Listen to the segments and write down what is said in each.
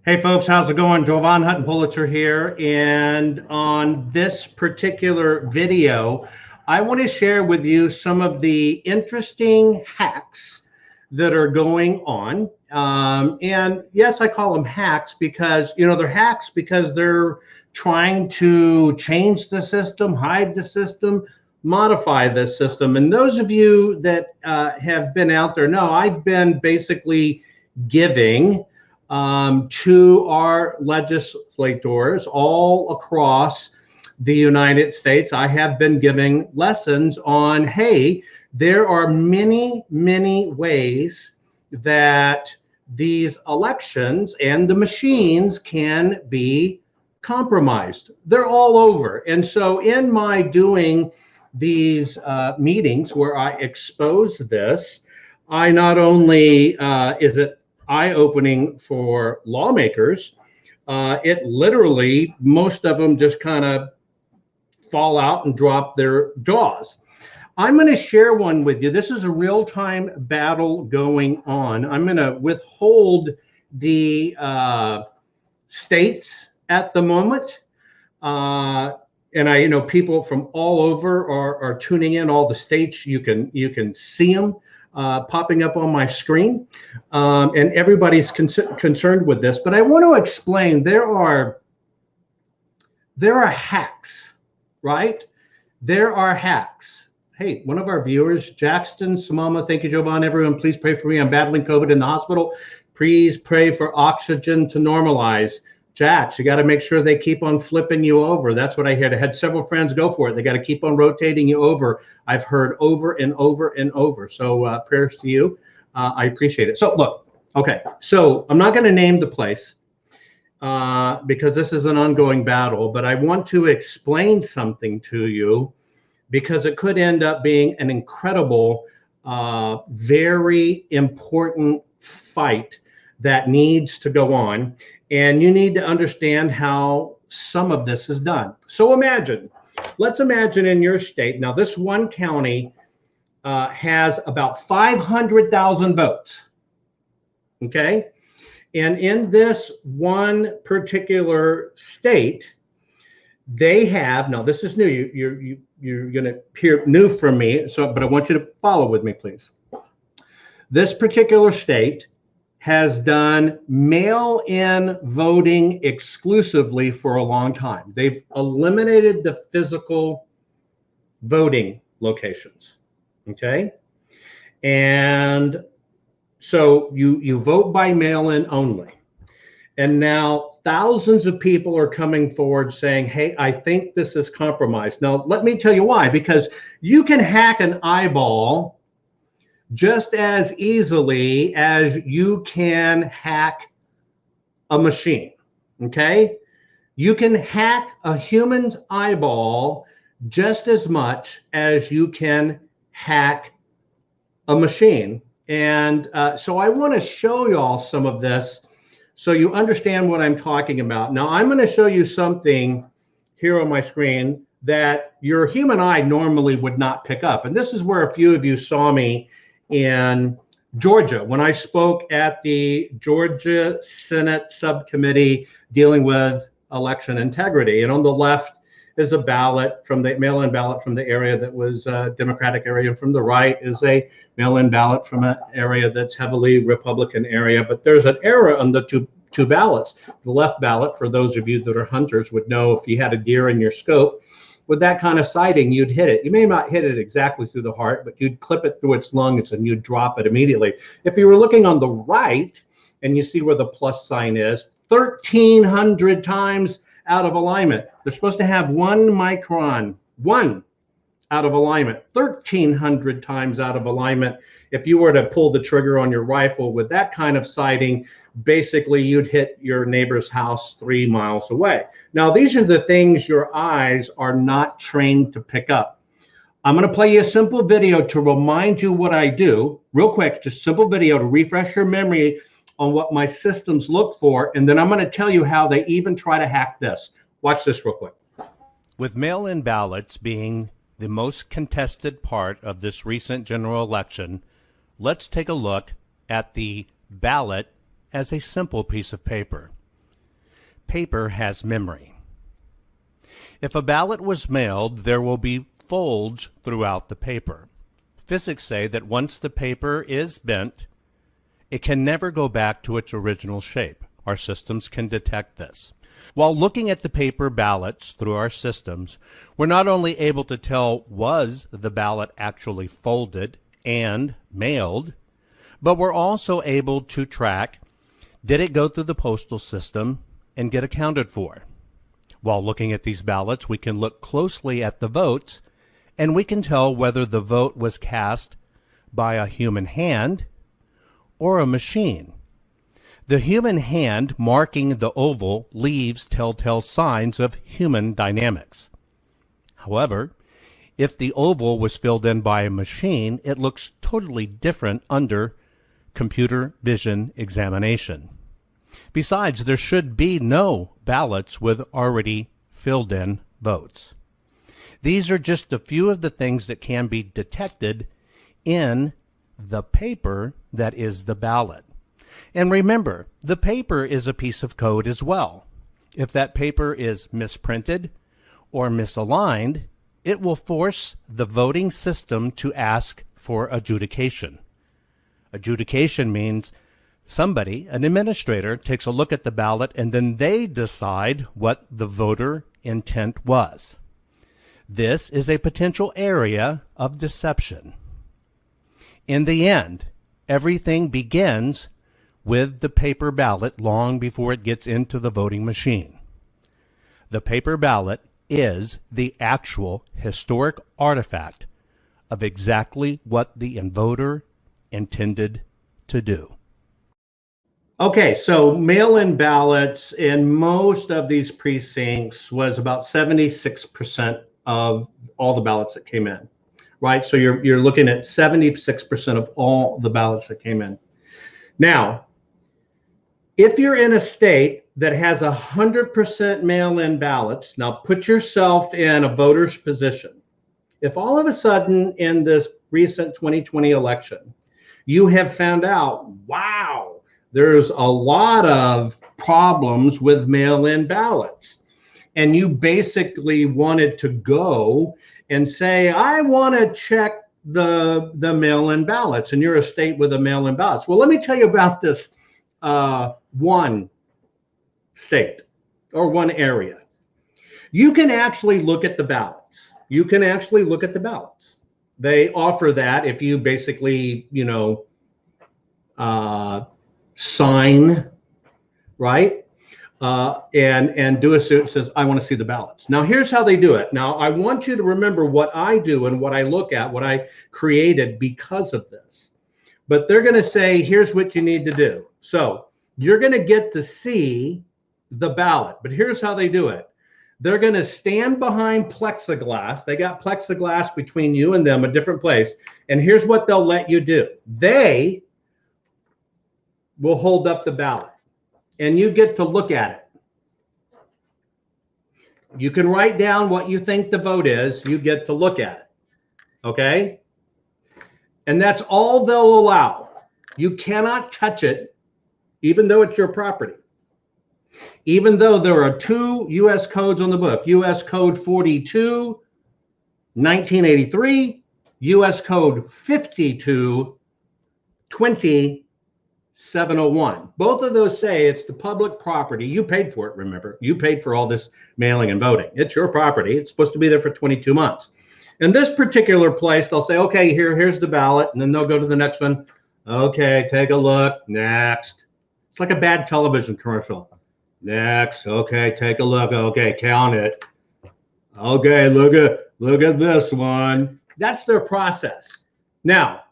Hey folks, how's it going? Jovan Hutton Pulitzer here. And on this particular video, I want to share with you some of the interesting hacks that are going on. And yes, I call them hacks because, they're hacks because they're trying to change the system, hide the system, modify the system. And those of you that have been out there know I've been basically giving to our legislators all across the United States. I have been giving lessons on, hey, there are many, many ways that these elections and the machines can be compromised. They're all over. And so in my doing these meetings where I expose this, I not only is it eye-opening for lawmakers, it literally, most of them just kind of fall out and drop their jaws. I'm going to share one with you. This is a real-time battle going on. I'm going to withhold the states at the moment. And people from all over are tuning in. All the states, you can see them popping up on my screen, and everybody's concerned with this. But I want to explain there are hacks, right? There are hacks. Hey, one of our viewers, Jackson Samama, thank you, Jovan. Everyone, please pray for me. I'm battling COVID in the hospital. Please pray for oxygen to normalize. Jax, you got to make sure they keep on flipping you over. That's what I heard. I had several friends go for it. They got to keep on rotating you over. I've heard over and over and over. So prayers to you. I appreciate it. So look, okay. So I'm not going to name the place because this is an ongoing battle, but I want to explain something to you because it could end up being an incredible, very important fight that needs to go on. And you need to understand how some of this is done. So let's imagine in your state, now this one county has about 500,000 votes, okay? And in this one particular state, they have, now this is new, you're gonna hear new from me, but I want you to follow with me, please. This particular state has done mail-in voting exclusively for a long time. They've eliminated the physical voting locations, okay? And so you vote by mail-in only. And now thousands of people are coming forward saying, hey, I think this is compromised. Now, let me tell you why, because you can hack an eyeball just as easily as you can hack a machine, okay? You can hack a human's eyeball just as much as you can hack a machine. And so I want to show you all some of this so you understand what I'm talking about. Now, I'm going to show you something here on my screen that your human eye normally would not pick up. And this is where a few of you saw me in Georgia when I spoke at the Georgia Senate subcommittee dealing with election integrity. And on the left is a ballot from the mail-in ballot from the area that was a Democratic area. And from the right is a mail-in ballot from an area that's heavily Republican area. But there's an error on the two ballots. The left ballot, for those of you that are hunters, would know if you had a deer in your scope, with that kind of sighting, you'd hit it. You may not hit it exactly through the heart, but you'd clip it through its lungs and you'd drop it immediately. If you were looking on the right and you see where the plus sign is, 1,300 times out of alignment. They're supposed to have 1 micron, one out of alignment, 1,300 times out of alignment. If you were to pull the trigger on your rifle with that kind of sighting, basically you'd hit your neighbor's house 3 miles away. Now, these are the things your eyes are not trained to pick up. I'm going to play you a simple video to remind you what I do, real quick, just simple video to refresh your memory on what my systems look for, and then I'm going to tell you how they even try to hack this. Watch this real quick. With mail-in ballots being the most contested part of this recent general election, let's take a look at the ballot as a simple piece of paper. paper has memory. If a ballot was mailed, there will be folds throughout the paper. Physics say that once the paper is bent, it can never go back to its original shape. Our systems can detect this. While looking at the paper ballots through our systems, we're not only able to tell was the ballot actually folded and mailed, but we're also able to track, did it go through the postal system and get accounted for? While looking at these ballots, we can look closely at the votes, and we can tell whether the vote was cast by a human hand or a machine. The human hand marking the oval leaves telltale signs of human dynamics. However, if the oval was filled in by a machine, it looks totally different under computer vision examination. Besides, there should be no ballots with already filled in votes. These are just a few of the things that can be detected in the paper that is the ballot. And remember, the paper is a piece of code as well. If that paper is misprinted or misaligned, it will force the voting system to ask for adjudication. Adjudication means somebody, an administrator, takes a look at the ballot and then they decide what the voter intent was. This is a potential area of deception. In the end, everything begins with the paper ballot long before it gets into the voting machine. The paper ballot is the actual historic artifact of exactly what the voter intended to do. Okay, so mail-in ballots in most of these precincts was about 76% of all the ballots that came in, right? So you're looking at 76% of all the ballots that came in. Now, if you're in a state that has 100% mail-in ballots, now put yourself in a voter's position. If all of a sudden in this recent 2020 election, you have found out, wow, there's a lot of problems with mail-in ballots, and you basically wanted to go and say, I want to check the mail-in ballots, and you're a state with a mail-in ballots. Well, let me tell you about this one state or one area. You can actually look at the ballots. You can actually look at the ballots. They offer that if you basically, sign, right? And do a suit that says, I want to see the ballots. Now, here's how they do it. Now, I want you to remember what I do and what I look at, what I created because of this. But they're going to say, here's what you need to do. So you're going to get to see the ballot. But here's how they do it. They're going to stand behind plexiglass. They got plexiglass between you and them, a different place. And here's what they'll let you do. They will hold up the ballot and you get to look at it. You can write down what you think the vote is. You get to look at it. Okay? And that's all they'll allow. You cannot touch it, even though it's your property. Even though there are two U.S. codes on the book, U.S. Code 42, 1983, U.S. Code 52, 2701. Both of those say it's the public property. You paid for it, remember. You paid for all this mailing and voting. It's your property. It's supposed to be there for 22 months. In this particular place, they'll say, okay, here's the ballot, and then they'll go to the next one. Okay, take a look. Next. It's like a bad television commercial. Next. Okay, take a look. Okay, count it. Okay, look at this one. That's their process. Now,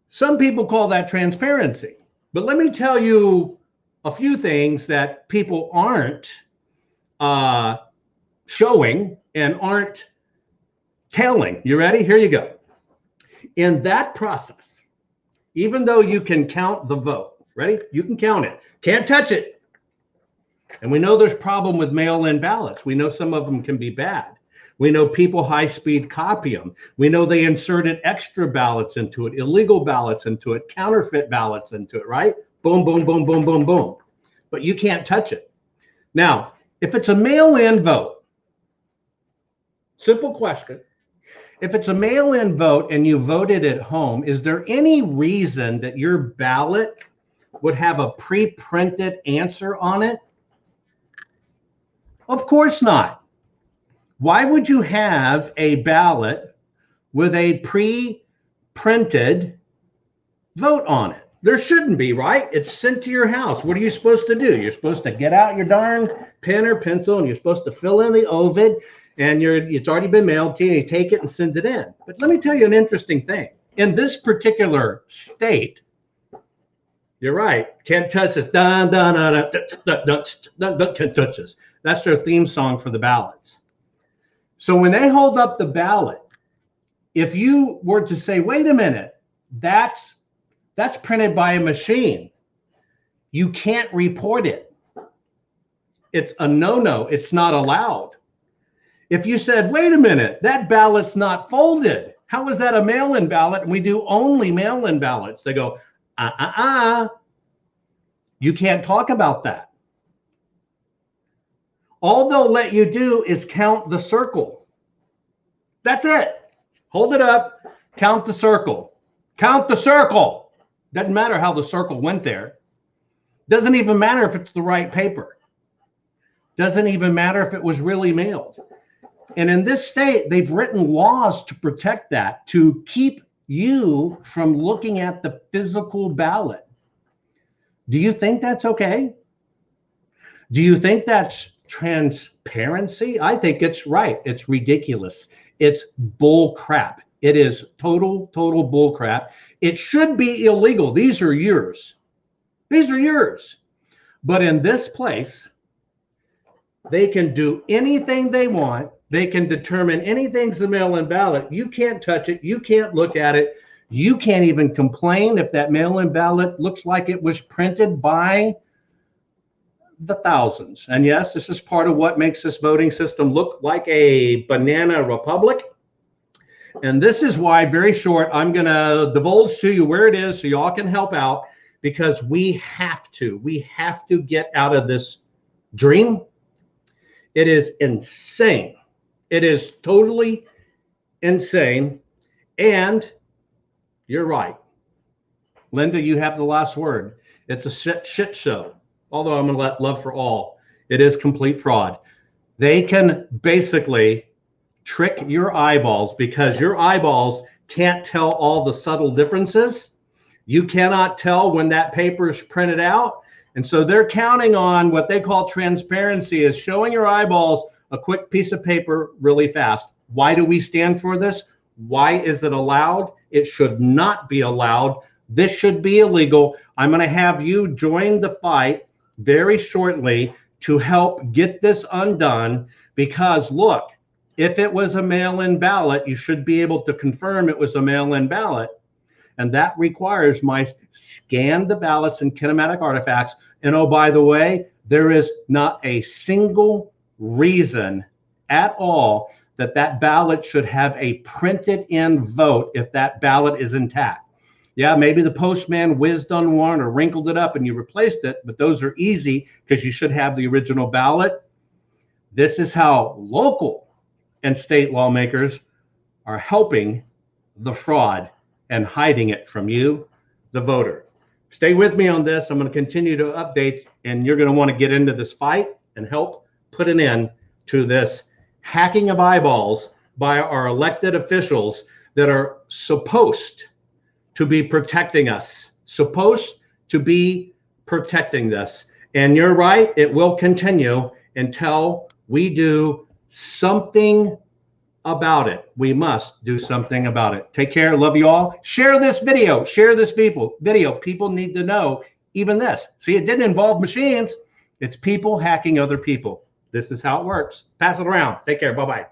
some people call that transparency, but let me tell you a few things that people aren't showing and aren't telling. You ready? Here you go. In that process, even though you can count the vote, ready? You can count it. Can't touch it. And we know there's problem with mail-in ballots. We know some of them can be bad. We know people high-speed copy them. We know they inserted extra ballots into it, illegal ballots into it, counterfeit ballots into it, right? Boom, boom, boom, boom, boom, boom. But you can't touch it. Now, if it's a mail-in vote, simple question. If it's a mail-in vote and you voted at home, is there any reason that your ballot would have a pre-printed answer on it? Of course not. Why would you have a ballot with a pre-printed vote on it? There shouldn't be, right? It's sent to your house. What are you supposed to do? You're supposed to get out your darn pen or pencil and you're supposed to fill in the ovid, and it's already been mailed to you, and you take it and send it in. But let me tell you an interesting thing. In this particular state, you're right, can't touch this. Can't touch this. That's their theme song for the ballots. So when they hold up the ballot, if you were to say, wait a minute, that's printed by a machine, you can't report it. It's a no-no. It's not allowed. If you said, wait a minute, that ballot's not folded, how is that a mail-in ballot? And we do only mail-in ballots. They go, you can't talk about that. All they'll let you do is count the circle. That's it. Hold it up, count the circle. Count the circle. Doesn't matter how the circle went there. Doesn't even matter if it's the right paper. Doesn't even matter if it was really mailed. And in this state, they've written laws to protect that, to keep you from looking at the physical ballot. Do you think that's okay? Do you think that's transparency? I think it's right. It's ridiculous. It's bull crap. It is total bull crap. It should be illegal. These are yours. These are yours. But in this place, they can do anything they want. They can determine anything's a mail-in ballot. You can't touch it. You can't look at it. You can't even complain if that mail-in ballot looks like it was printed by the thousands. And yes, this is part of what makes this voting system look like a banana republic. And this is why, very short, I'm going to divulge to you where it is so y'all can help out, because we have to get out of this dream. It is insane. It is totally insane. And you're right. Linda, you have the last word. It's a shit show. Although I'm going to let Love for All. It is complete fraud. They can basically trick your eyeballs because your eyeballs can't tell all the subtle differences. You cannot tell when that paper is printed out. And so they're counting on what they call transparency, is showing your eyeballs a quick piece of paper really fast. Why do we stand for this? Why is it allowed? It should not be allowed. This should be illegal. I'm going to have you join the fight very shortly to help get this undone, because look, if it was a mail-in ballot, you should be able to confirm it was a mail-in ballot. And that requires my scan the ballots and kinematic artifacts. And oh, by the way, there is not a single reason at all that that ballot should have a printed in vote if that ballot is intact. Yeah, maybe the postman whizzed on one or wrinkled it up and you replaced it, but those are easy because you should have the original ballot. This is how local and state lawmakers are helping the fraud and hiding it from you, the voter. Stay with me on this. I'm going to continue to updates, and you're going to want to get into this fight and help put an end to this hacking of eyeballs by our elected officials that are supposed to be protecting us, supposed to be protecting this. And you're right, it will continue until we do something about it. We must do something about it. Take care. Love you all. Share this video. Share this video. People need to know even this. See, it didn't involve machines. It's people hacking other people. This is how it works. Pass it around. Take care. Bye-bye.